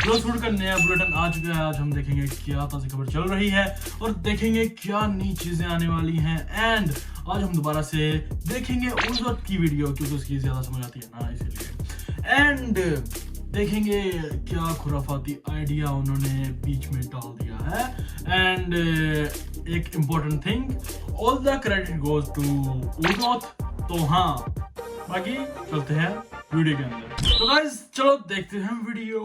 Blocks fruit का नया bulletin आ चुका है। आज हम देखेंगे क्या ताज़ी खबर चल रही है और देखेंगे क्या नई चीजें आने वाली हैं। एंड आज हम दोबारा से देखेंगे उस वक्त की वीडियो क्योंकि उसकी ज्यादा समझ आती है ना, इसीलिए। एंड देखेंगे क्या खुराफाती आइडिया उन्होंने बीच में डाल दिया है। एंड एक important thing, all the credit goes to उदौत। तो हाँ, बाकी चलते हैं वीडियो के अंदर। तो गाइस चलो देखते हैं video.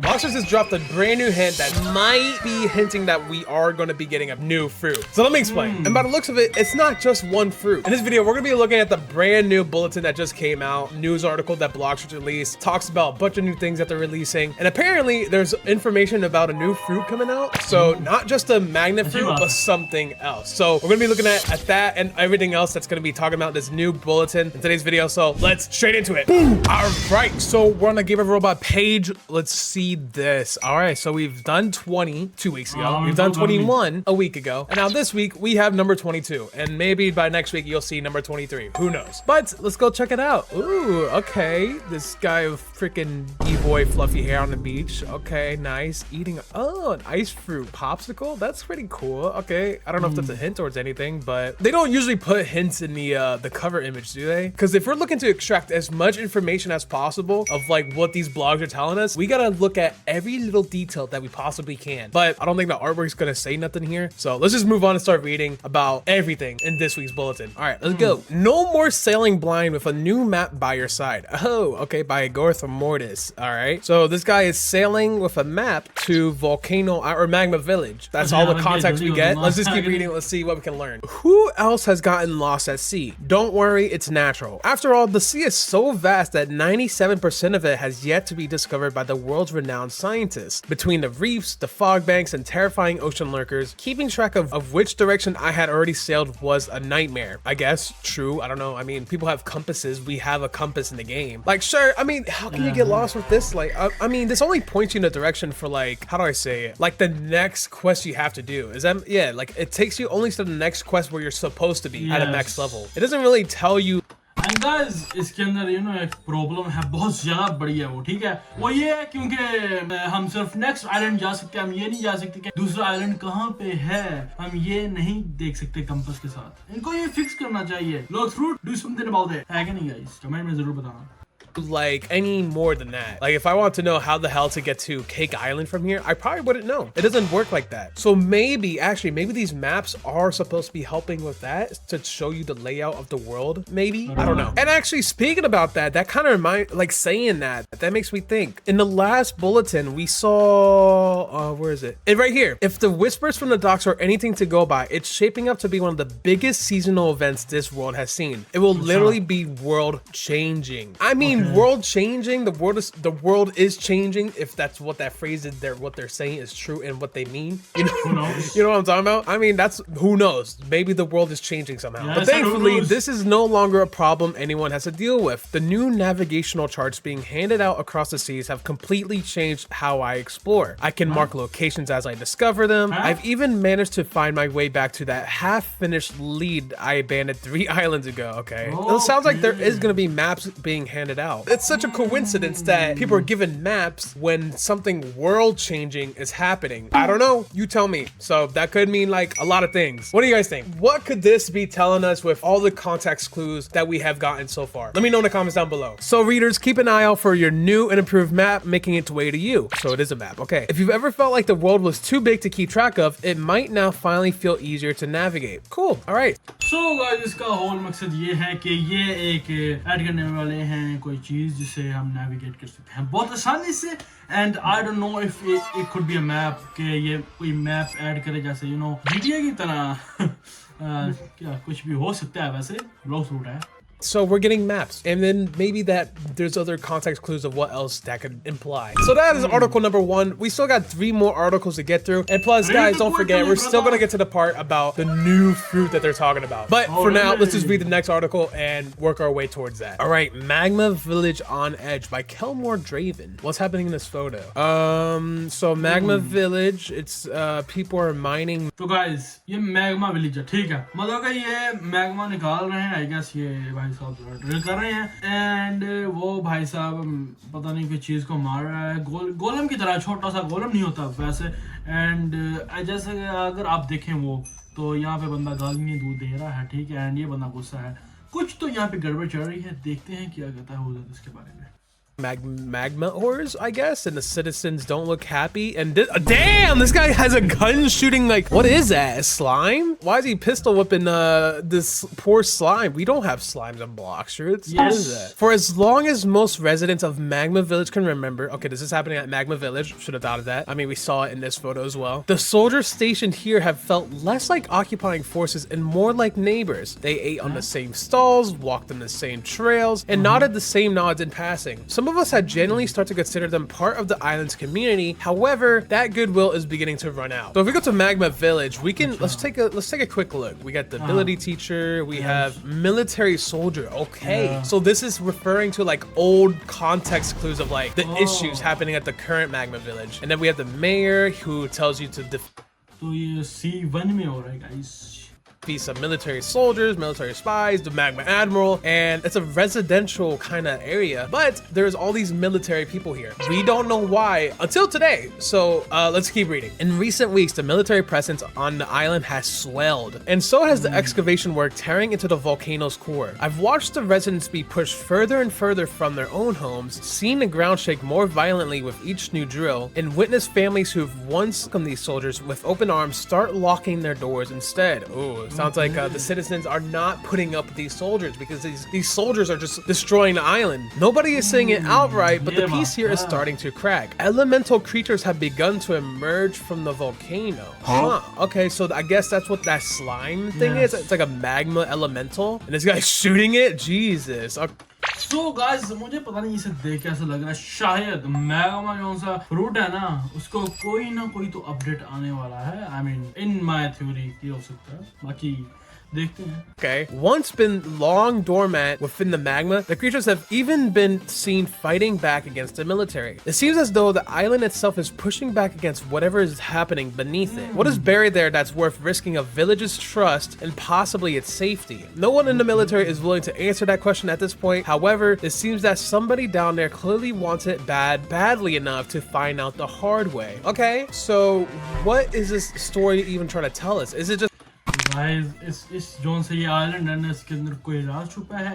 Blox Fruits has dropped a brand new hint that might be hinting that we are going to be getting a new fruit. So let me explain. And by the looks of it, it's not just one fruit. In this video, we're going to be looking at the brand new bulletin that just came out, news article that Blox Fruits released, talks about a bunch of new things that they're releasing. And apparently there's information about a new fruit coming out. So not just a magnet fruit, but something else. So we're going to be looking at that and everything else that's going to be talking about this new bulletin in today's video. So let's straight into it. All right, so we're on the Game of Robot page. Let's see this. All right, so we've done 20 2 weeks ago. We've done 21 a week ago. And now this week we have number 22. And maybe by next week you'll see number 23. Who knows? But let's go check it out. Ooh, okay. This guy with freaking B-boy fluffy hair on the beach. Okay, nice. Eating, oh, an ice fruit popsicle. That's pretty cool. Okay, I don't know if that's a hint towards anything, but they don't usually put hints in the cover image, do they? Because if we're looking to extract as much information as possible of like what these blogs are telling us, we gotta look at every little detail that we possibly can. But I don't think the artwork's gonna say nothing here. So let's just move on and start reading about everything in this week's bulletin. All right, let's go. No more sailing blind with a new map by your side. Oh, okay, by Gorth Mortis. All right, so this guy is sailing with a map to Volcano or Magma Village. That's all the context we get. Let's just keep reading. Let's see what we can learn. Who else has gotten lost at sea? Don't worry, it's natural. After all, the sea is so vast that 97% of it has yet to be discovered by the world's renowned scientists. Between the reefs, the fog banks, and terrifying ocean lurkers, keeping track of which direction I had already sailed was a nightmare. I guess, true, I don't know. I mean, people have compasses. We have a compass in the game. Like, sure, I mean, how can you get lost with this? Like, I mean, this only points you in a direction for like, how do I say it? Like the next quest you have to do. Is that, yeah, like it takes you only to the next quest where you're supposed to be at a max level. It doesn't really tell you. And guys, इसके अंदर एक problem है बहुत ज्यादा बड़ी है वो, ठीक है, वो ये है क्योंकि हम सिर्फ नेक्स्ट आइलैंड जा सकते हैं, हम ये नहीं जा सकते कि दूसरा आइलैंड कहाँ पे है, हम ये नहीं देख सकते कंपास के साथ। इनको ये फिक्स करना चाहिए। Blocks fruit, do something about it, है कि नहीं गाइस? कमेंट में जरूर बताना। Like any more than that. Like if I want to know how the hell to get to Cake Island from here, I probably wouldn't know. It doesn't work like that. So maybe maybe these maps are supposed to be helping with that, to show you the layout of the world. Maybe, I don't know. And actually speaking about that kind of like saying that makes me think. In the last bulletin we saw where is it? And right here. If the whispers from the docks are anything to go by, it's shaping up to be one of the biggest seasonal events this world has seen. It will literally be world changing. I mean, world changing, the world is changing, if that's what that phrase is, what they're saying is true and what they mean. You know, who knows? You know what I'm talking about? I mean, that's, who knows? Maybe the world is changing somehow. Yeah, but thankfully, this is no longer a problem anyone has to deal with. The new navigational charts being handed out across the seas have completely changed how I explore. I can mark locations as I discover them. I've even managed to find my way back to that half-finished lead I abandoned 3 islands ago. Okay. It sounds like there is going to be maps being handed out. It's such a coincidence that people are given maps when something world-changing is happening. I don't know. You tell me. So that could mean like a lot of things. What do you guys think? What could this be telling us with all the context clues that we have gotten so far? Let me know in the comments down below. So readers, keep an eye out for your new and improved map making its way to you. So it is a map. Okay. If you've ever felt like the world was too big to keep track of, it might now finally feel easier to navigate. Cool. All right. So guys, इसका whole मकसद ये है कि ये एक add करने वाले हैं कोई चीज जिसे हम नेविगेट कर सकते हैं बहुत आसानी से। And I don't know if it could be a map, कि ये कोई मैप ऐड करे जैसे GTA की तरह क्या कुछ भी हो सकता है। वैसे ब्लॉक्स फ्रूट है So we're getting maps, and then maybe that there's other context clues of what else that could imply. So that is article number 1. We still got 3 more articles to get through. And plus, guys, don't forget, we're still going to get to the part about the new fruit that they're talking about. But for now, let's just read the next article and work our way towards that. All right, Magma Village on Edge by Kelmore Draven. What's happening in this photo? So Magma Village, it's people are mining. So guys, ये Magma Village है, ठीक है? मतलब कि ये Magma निकाल रहे हैं, I guess ये भाई भाई साहब ड्रिल कर रहे हैं एंड वो भाई साहब पता नहीं किस चीज को मार रहा है, गोलम की तरह, छोटा सा गोलम नहीं होता वैसे। एंड जैसे अगर आप देखें वो तो यहाँ पे बंदा गालियाँ दूध दे रहा है, ठीक है, एंड ये बंदा गुस्सा है, कुछ तो यहाँ पे गड़बड़ चल रही है, देखते हैं क्या कहता है उज़र इसके बारे में। Magma ores, I guess, and the citizens don't look happy. And damn, this guy has a gun shooting like, what is that? A slime? Why is he pistol whipping this poor slime? We don't have slimes on Blox Fruits. Yes. What is that? For as long as most residents of Magma Village can remember, okay, this is happening at Magma Village. Should have thought of that. I mean, we saw it in this photo as well. The soldiers stationed here have felt less like occupying forces and more like neighbors. They ate on the same stalls, walked on the same trails, and nodded the same nods in passing. Some of us had genuinely start to consider them part of the island's community. However, that goodwill is beginning to run out. So if we go to Magma Village, we can let's take a quick look. We got the ability teacher, we have military soldier. Okay. So this is referring to like old context clues of like the issues happening at the current Magma Village. And then we have the mayor who tells you to तो ये C1 में हो रहा है guys. be some military soldiers, military spies, the Magma Admiral, and it's a residential kind of area, but there's all these military people here. We don't know why until today. So let's keep reading. In recent weeks, the military presence on the island has swelled, and so has the excavation work tearing into the volcano's core. I've watched the residents be pushed further and further from their own homes, seen the ground shake more violently with each new drill, and witnessed families who've once welcomed these soldiers with open arms start locking their doors instead. Ooh. Sounds like the citizens are not putting up these soldiers because these soldiers are just destroying the island. Nobody is saying it outright, but the peace here is starting to crack. Elemental creatures have begun to emerge from the volcano. Okay, so I guess that's what that slime thing is. It's like a magma elemental, and this guy's shooting it. Jesus. So guys, मुझे पता नहीं इसे देख कैसा लग रहा है, शायद मैग्मा जो सा फ्रूट है ना उसको कोई ना कोई तो अपडेट आने वाला है. I mean, in my theory ये हो सकता है, बाकी देखते हैं. Okay, once been long dormant within the magma, the creatures have even been seen fighting back against the military. It seems as though the island itself is pushing back against whatever is happening beneath it. What is buried there that's worth risking a village's trust and possibly its safety? No one in the military is willing to answer that question at this point. However, it seems that somebody down there clearly wants it badly enough to find out the hard way. Okay, so what is this story even trying to tell us? Is it just guys इस zone से ये island है ना, इसके अंदर कोई राज छुपा है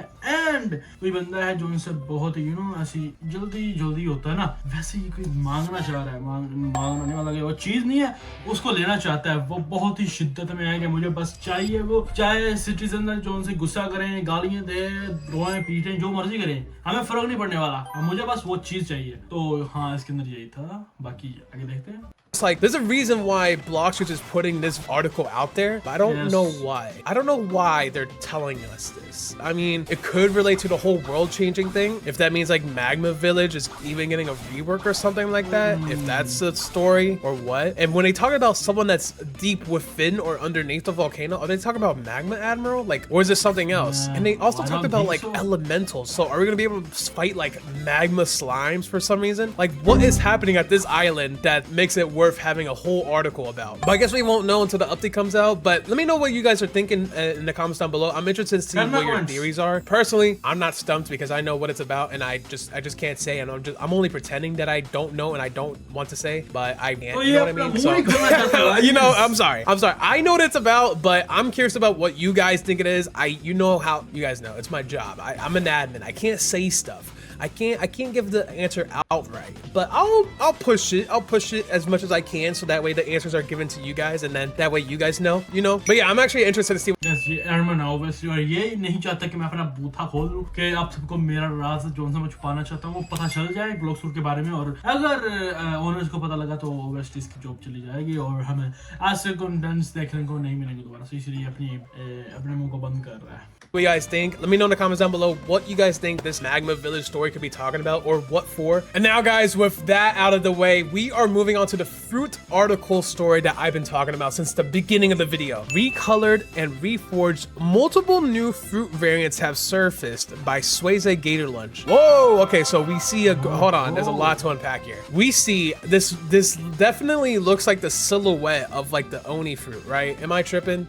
एंड कोई बंदा है जो इनसे बहुत यू नो ऐसी जल्दी होता है ना, वैसे ही कोई मांगना चाह रहा है, मांगने वाला वो चीज नहीं है, उसको लेना चाहता है. वो बहुत ही शिद्दत में है कि मुझे बस चाहिए, वो चाहे सिटीजन जोन से गुस्सा करें, गालियां दे, रोएं पीटें, जो मर्जी करें, हमें फर्क नहीं पड़ने वाला, मुझे बस वो चीज चाहिए. तो हाँ, इसके अंदर यही था, बाकी आगे देखते हैं. It's like there's a reason why Blox Fruits is putting this article out there, but I don't know why. I don't know why they're telling us this. I mean, it could relate to the whole world changing thing. If that means like Magma Village is even getting a rework or something like that, if that's the story or what. And when they talk about someone that's deep within or underneath the volcano, are they talking about Magma Admiral? Like, or is this something else? And they also talked about like elementals. So are we gonna be able to fight like magma slimes for some reason? Like, what is happening at this island that makes it worth having a whole article about? But I guess we won't know until the update comes out. But let me know what you guys are thinking in the comments down below. I'm interested to see what your theories are. Personally, I'm not stumped because I know what it's about, and I just can't say, and I'm only pretending that I don't know and I don't want to say, but I can't. You know what I mean? So you know, I'm sorry. I know what it's about, but I'm curious about what you guys think it is. You know how you guys know it's my job. I'm an admin. I can't say stuff. I can't give the answer outright, but I'll push it. I'll push it as much as I can, so that way the answers are given to you guys, and then that way you guys know, you know. But yeah, I'm actually interested to see. Yes, ये Edmund obviously, और ये नहीं चाहता कि मैं अपना बूथा खोल दूं कि आप सबको मेरा राज जो मैं छुपाना चाहता हूँ वो पता चल जाए ब्लॉक्स फ्रूट के बारे में, और अगर ओनर्स को पता लगा तो obviously इसकी जॉब चली जाएगी और हमें ऐसे कंटेंट्स देखने को नहीं मिलेंगे दोबारा. So इसलिए अपने मुंह को बंद कर रहा है. What you guys think? Let me know in the comments down below what you guys think this Magma Village story could be talking about, or what for. And now guys, with that out of the way, we are moving on to the fruit article story that I've been talking about since the beginning of the video. Recolored and reforged, multiple new fruit variants have surfaced by Swayze Gator Lunch. Whoa, okay, so we see hold on, there's a lot to unpack here. We see this definitely looks like the silhouette of like the Oni fruit, right? Am I tripping?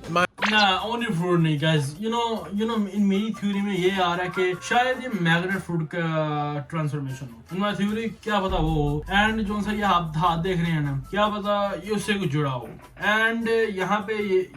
ना only fruit नहीं guys, you know in मेरी theory में ये आ रहा है कि शायद ये magnet fruit का transformation हो। in my theory क्या पता वो हो, and जो सा ये आप हाथ देख रहे हैं ना, क्या पता ये उससे कुछ जुड़ा हो, and यहाँ पे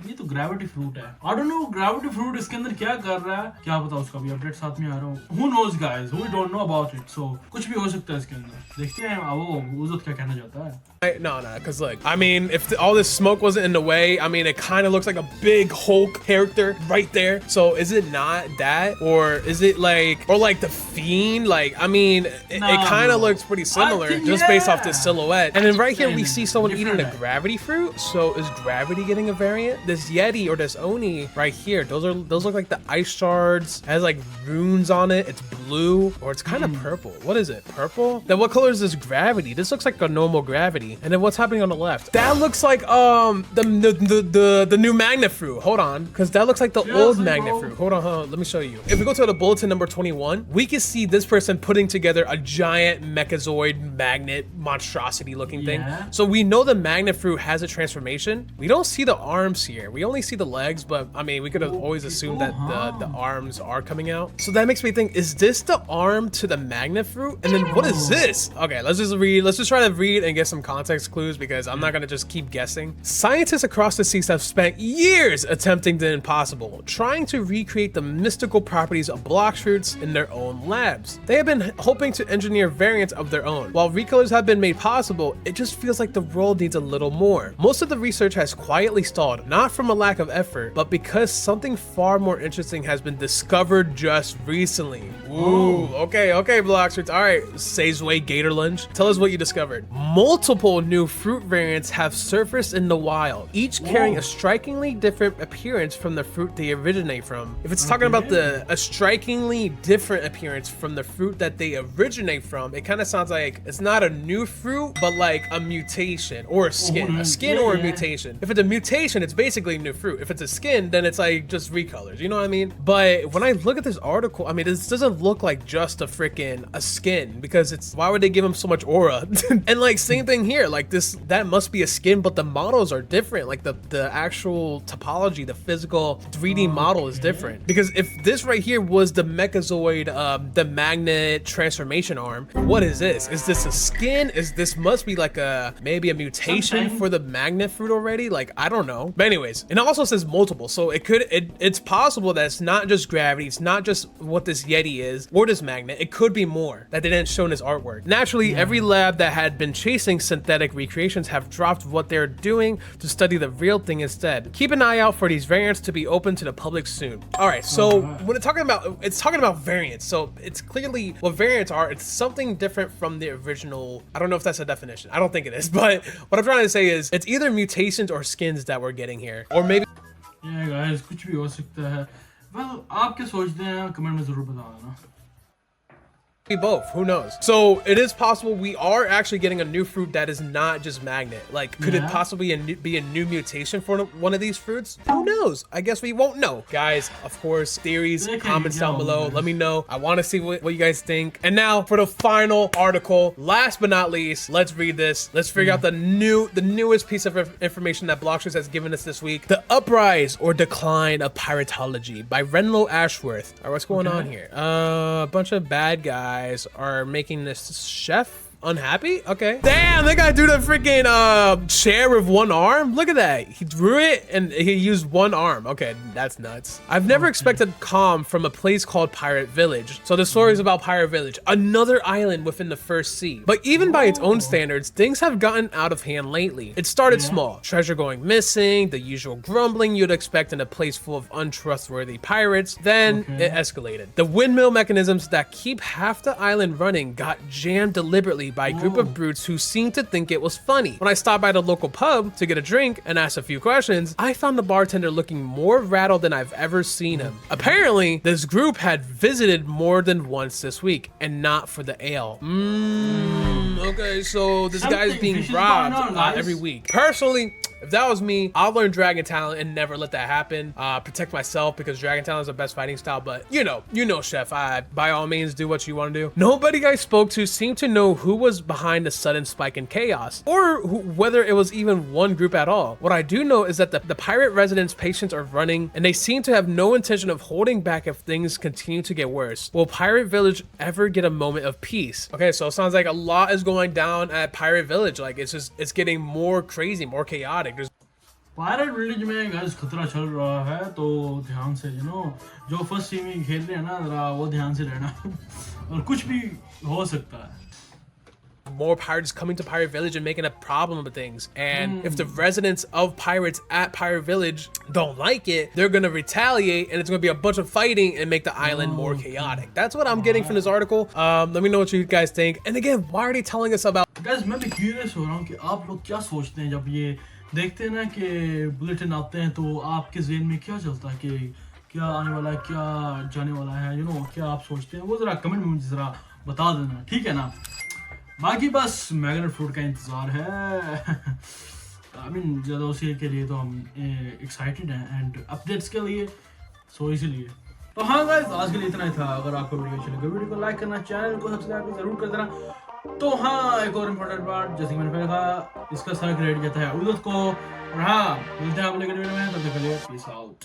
ये तो gravity fruit है। I don't know gravity fruit इसके अंदर क्या कर रहा है, क्या पता उसका भी अपडेट साथ में आ रहा हो। Who knows guys, we don't know about it, so कुछ भी हो सकता है इसके अंदर। देखते हैं वो उज़त क्या कहना चाहता है। No, because look, I mean, if all this smoke wasn't in the way, I mean, it kind of looks like a big Hulk character right there. So is it not that, or is it like, or like the Fiend? Like, I mean, it kind of looks pretty similar just based off this silhouette. And then right here we see someone eating the gravity fruit. So is gravity getting a variant? This Yeti or this Oni right here, those look like the ice shards. It has like runes on it. It's blue, or it's kind of purple. What is it? Purple? Then what color is this gravity? This looks like a normal gravity. And then what's happening on the left? That looks like the new magnet fruit. Hold on, because that looks like the old magnet fruit. Hold on, let me show you. If we go to the bulletin number 21, we can see this person putting together a giant mechazoid magnet monstrosity looking thing. So we know the magnet fruit has a transformation. We don't see the arms here. We only see the legs, but I mean, we could have always assumed that the arms are coming out. So that makes me think, is this the arm to the magnet fruit? And then what is this? Okay, let's just read. Let's just try to read and get some context clues, because I'm not gonna just keep guessing. Scientists across the seas have spent years attempting the impossible, trying to recreate the mystical properties of Blox Fruits in their own labs. They have been hoping to engineer variants of their own. While recolors have been made possible, it just feels like the world needs a little more. Most of the research has quietly stalled, not from a lack of effort, but because something far more interesting has been discovered just recently. Ooh, okay, Blox Fruits. All right, Sazeway Gator Lunge, tell us what you discovered. Multiple new fruit variants have surfaced in the wild, each carrying a strikingly different appearance from the fruit they originate from. If it's talking about a strikingly different appearance from the fruit that they originate from, it kind of sounds like it's not a new fruit, but like a mutation or a skin, or a mutation. If it's a mutation, it's basically new fruit. If it's a skin, then it's like just recolors, you know what I mean? But when I look at this article, I mean, this doesn't look like just a skin, because it's, why would they give him so much aura? And like, same thing here, like that must be a skin, but the models are different. Like the actual topology, the physical 3D model is different. Because if this right here was the mechazoid, the magnet transformation arm, what is this? Is this a skin? Is this must be like maybe a mutation for the magnet fruit already? Like, I don't know. But anyways, and it also says multiple, so it's possible that it's not just gravity, it's not just what this Yeti is or this magnet. It could be more that they didn't show in this artwork. Naturally, every lab that had been chasing synthetic recreations have dropped what they're doing to study the real thing instead. Keep an eye out for these variants to be open to the public soon. All right, so when it's talking about variants, so it's clearly what variants are. It's something different from the original. I don't know if that's a definition. I don't think it is, but what I'm trying to say is it's either mutations or skins that we're getting here, or maybe. Yeah, guys, कुछ भी हो सकता है. Well, आप क्या सोचते हैं? Comment में जरूर बता देना. Both, who knows? So it is possible we are actually getting a new fruit that is not just magnet. Like, could it possibly be a new mutation for one of these fruits? Who knows? I guess we won't know. Guys, of course, theories, comments down below. Let me know. I want to see what you guys think. And now for the final article, last but not least, let's read this. Let's figure out the newest piece of information that Blox Fruits has given us this week. The Uprise or Decline of Piratology by Renlo Ashworth. All right, what's going on here? A bunch of bad guys are making this chef unhappy. Okay, damn, they gotta do the freaking chair with one arm. Look at that, he drew it and he used one arm. Okay, that's nuts. I've never expected calm from a place called Pirate Village. So the story is about Pirate Village, another island within the first sea. But even by its own standards, things have gotten out of hand lately. It started small, treasure going missing, the usual grumbling you'd expect in a place full of untrustworthy pirates. Then it escalated. The windmill mechanisms that keep half the island running got jammed deliberately by a group of brutes who seemed to think it was funny. When I stopped by the local pub to get a drink and ask a few questions, I found the bartender looking more rattled than I've ever seen him. Apparently, this group had visited more than once this week, and not for the ale. Okay, so this guy's being robbed every week. Personally, If that was me, I'll learn Dragon Talent and never let that happen. Protect myself because Dragon Talent is the best fighting style. But you know, Chef. By all means, do what you want to do. Nobody I spoke to seemed to know who was behind the sudden spike in chaos, or whether it was even one group at all. What I do know is that the pirate residents' patience are running, and they seem to have no intention of holding back if things continue to get worse. Will Pirate Village ever get a moment of peace? Okay, so it sounds like a lot is going down at Pirate Village. Like it's getting more crazy, more chaotic. Pirate village में guys खतरा चल रहा है, तो ध्यान से जो first team में खेल रहे हैं ना, जरा वो ध्यान से रहना और कुछ भी हो सकता है. More pirates coming to Pirate Village and making a problem of things. And if the residents of pirates at Pirate Village don't like it, they're gonna retaliate, and it's gonna be a bunch of fighting and make the island more chaotic. That's what I'm getting from this article. Let me know what you guys think. And again, why are they telling us about? Guys, मैं भी curious हो रहा हूँ कि आप लोग क्या सोचते हैं जब ये देखते हैं ना कि बुलेटिन आते हैं, तो आपके ज़हन में क्या चलता है कि क्या आने वाला है, क्या जाने वाला है, क्या आप सोचते हैं, वो ज़रा कमेंट में मुझे ज़रा बता देना, ठीक है ना. बाकी बस मैग्नेट फ्रूट का इंतज़ार है. आई मीन ज़्यादा उसी के लिए तो हम एक्साइटेड हैं एंड अपडेट्स के लिए, सो इसीलिए. तो हाँ गाइस, आज के लिए इतना ही था. अगर आपको वीडियो अच्छी लगे, वीडियो को लाइक करना, चैनल को सब्सक्राइब जरूर कर देना. तो हाँ, एक और इम्पोर्टेंट बात, जैसे कि मैंने पहले कहा, इसका सर क्रेडिट जाता है उर्दू को. और हाँ, मिलते हैं आप अगले वीडियो में, तब तक के लिए पीस आउट.